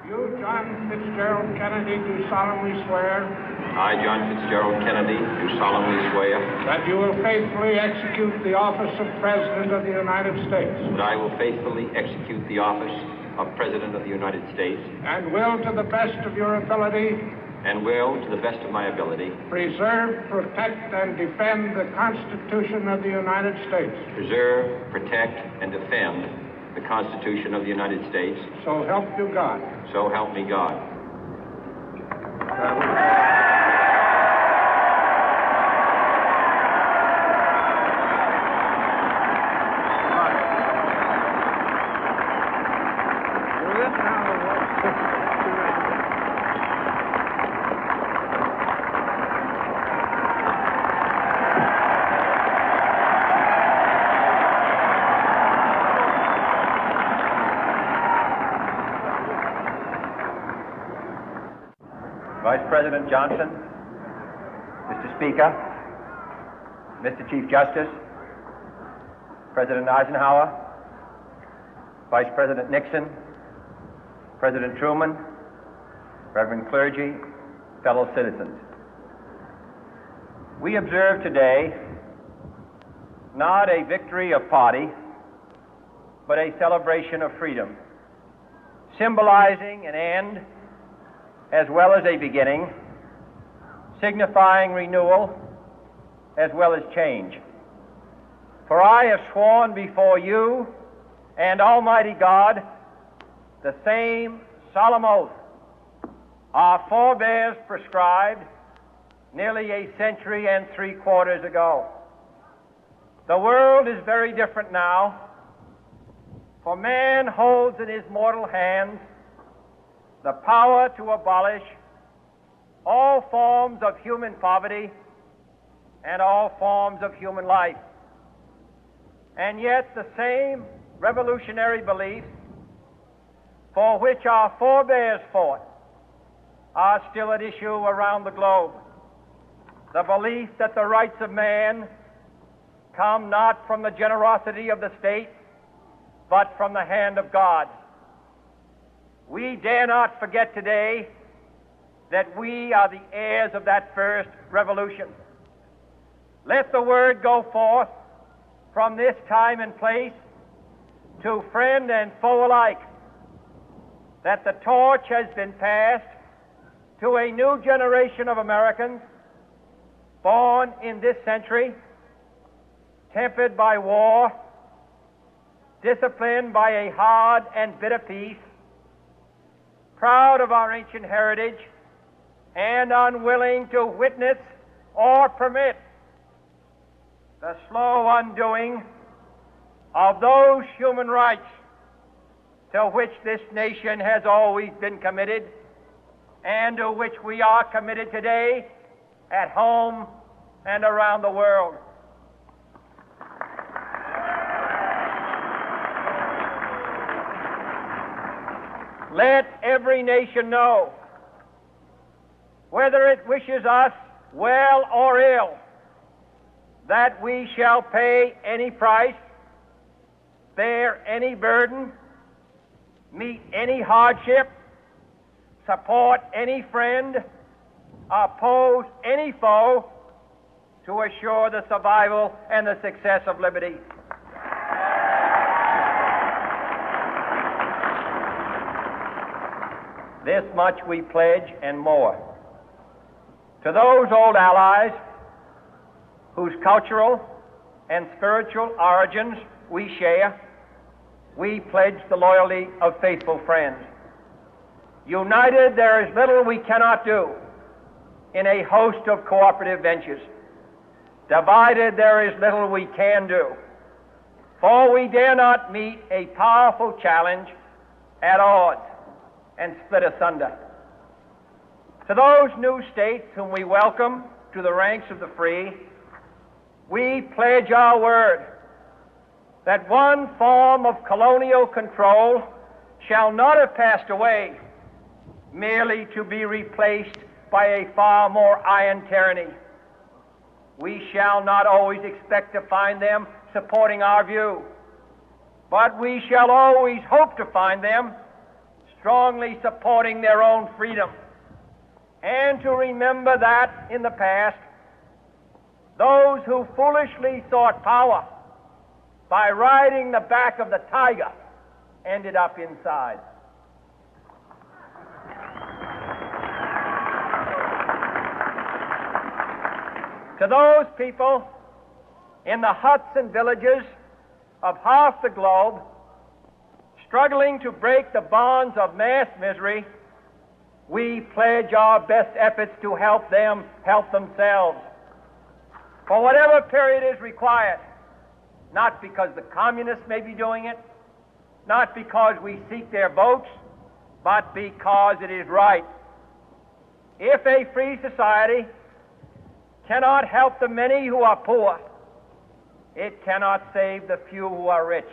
You, John Fitzgerald Kennedy, do solemnly swear I, John Fitzgerald Kennedy, do solemnly swear that you will faithfully execute the office of President of the United States that I will faithfully execute the office of President of the United States and will, to the best of your ability, and will, to the best of my ability, preserve, protect, and defend the Constitution of the United States. preserve, protect, and defend the Constitution of the United States. So help you God. So help me God. Vice President Johnson, Mr. Speaker, Mr. Chief Justice, President Eisenhower, Vice President Nixon, President Truman, Reverend clergy, fellow citizens. We observe today not a victory of party, but a celebration of freedom, symbolizing an end as well as a beginning, signifying renewal as well as change. For I have sworn before you and Almighty God the same solemn oath our forebears prescribed nearly a century and 3/4 ago. The world is very different now, for man holds in his mortal hands the power to abolish all forms of human poverty and all forms of human life. And yet the same revolutionary beliefs for which our forebears fought are still at issue around the globe. The belief that the rights of man come not from the generosity of the state, but from the hand of God. We dare not forget today that we are the heirs of that first revolution. Let the word go forth from this time and place to friend and foe alike that the torch has been passed to a new generation of Americans born in this century, tempered by war, disciplined by a hard and bitter peace, proud of our ancient heritage, and unwilling to witness or permit the slow undoing of those human rights to which this nation has always been committed and to which we are committed today at home and around the world. Let every nation know, whether it wishes us well or ill, that we shall pay any price, bear any burden, meet any hardship, support any friend, oppose any foe to assure the survival and the success of liberty. This much we pledge and more. To those old allies whose cultural and spiritual origins we share, we pledge the loyalty of faithful friends. United, there is little we cannot do in a host of cooperative ventures. Divided, there is little we can do, for we dare not meet a powerful challenge at odds and split asunder. To those new states whom we welcome to the ranks of the free, we pledge our word that one form of colonial control shall not have passed away, merely to be replaced by a far more iron tyranny. We shall not always expect to find them supporting our view, but we shall always hope to find them strongly supporting their own freedom, and to remember that in the past, those who foolishly sought power by riding the back of the tiger ended up inside. To those people in the huts and villages of half the globe struggling to break the bonds of mass misery, we pledge our best efforts to help them help themselves for whatever period is required, not because the communists may be doing it, not because we seek their votes, but because it is right. If a free society cannot help the many who are poor, it cannot save the few who are rich.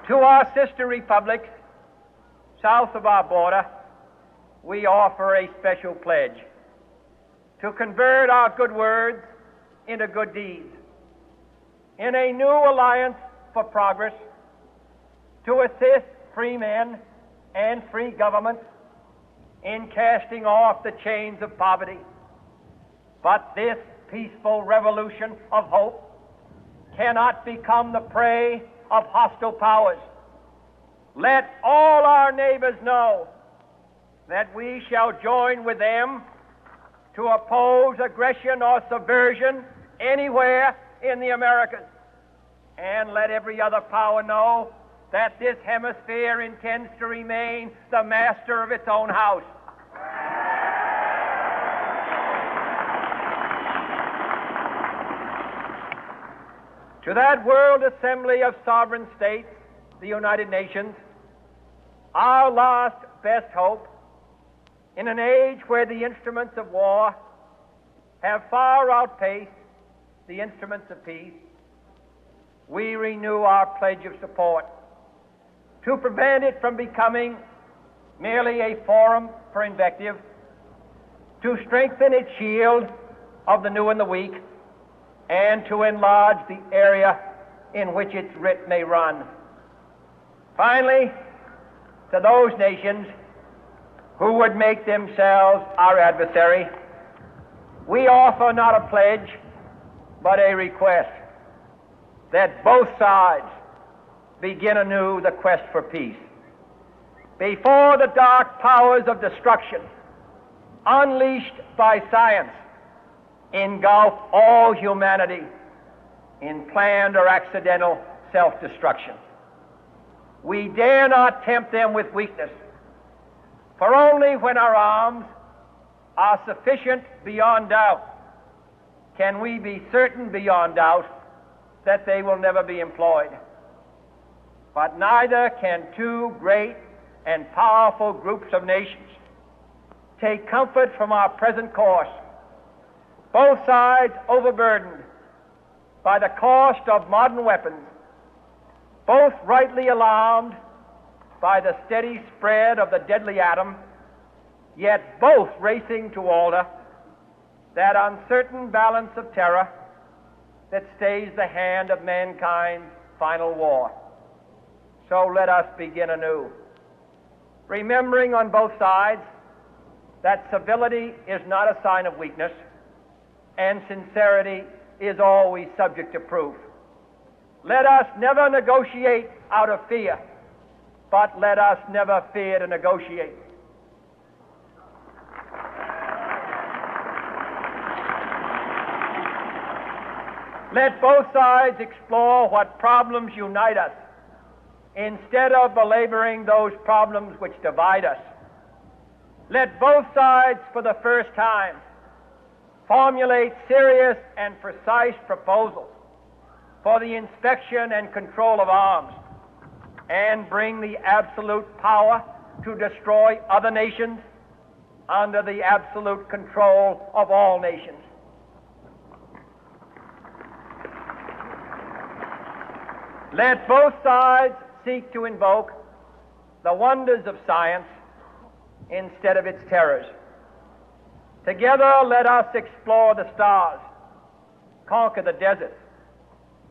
To our sister republics south of our border, we offer a special pledge to convert our good words into good deeds, in a new alliance for progress, to assist free men and free governments in casting off the chains of poverty. But this peaceful revolution of hope cannot become the prey of hostile powers. Let all our neighbors know that we shall join with them to oppose aggression or subversion anywhere in the Americas. And let every other power know that this hemisphere intends to remain the master of its own house. To that World Assembly of Sovereign States, the United Nations, our last best hope, in an age where the instruments of war have far outpaced the instruments of peace, we renew our pledge of support to prevent it from becoming merely a forum for invective, to strengthen its shield of the new and the weak, and to enlarge the area in which its writ may run. Finally, to those nations who would make themselves our adversary, we offer not a pledge, but a request that both sides begin anew the quest for peace. Before the dark powers of destruction, unleashed by science, engulf all humanity in planned or accidental self-destruction, we dare not tempt them with weakness, for only when our arms are sufficient beyond doubt can we be certain beyond doubt that they will never be employed. But neither can two great and powerful groups of nations take comfort from our present course, both sides overburdened by the cost of modern weapons, both rightly alarmed by the steady spread of the deadly atom, yet both racing to alter that uncertain balance of terror that stays the hand of mankind's final war. So let us begin anew, remembering on both sides that civility is not a sign of weakness, and sincerity is always subject to proof. Let us never negotiate out of fear, but let us never fear to negotiate. Let both sides explore what problems unite us, instead of belaboring those problems which divide us. Let both sides, for the first time, formulate serious and precise proposals for the inspection and control of arms, and bring the absolute power to destroy other nations under the absolute control of all nations. Let both sides seek to invoke the wonders of science instead of its terrors. Together, let us explore the stars, conquer the deserts,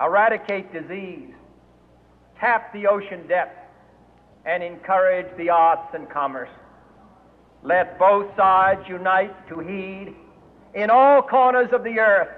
eradicate disease, tap the ocean depth, and encourage the arts and commerce. Let both sides unite to heed in all corners of the earth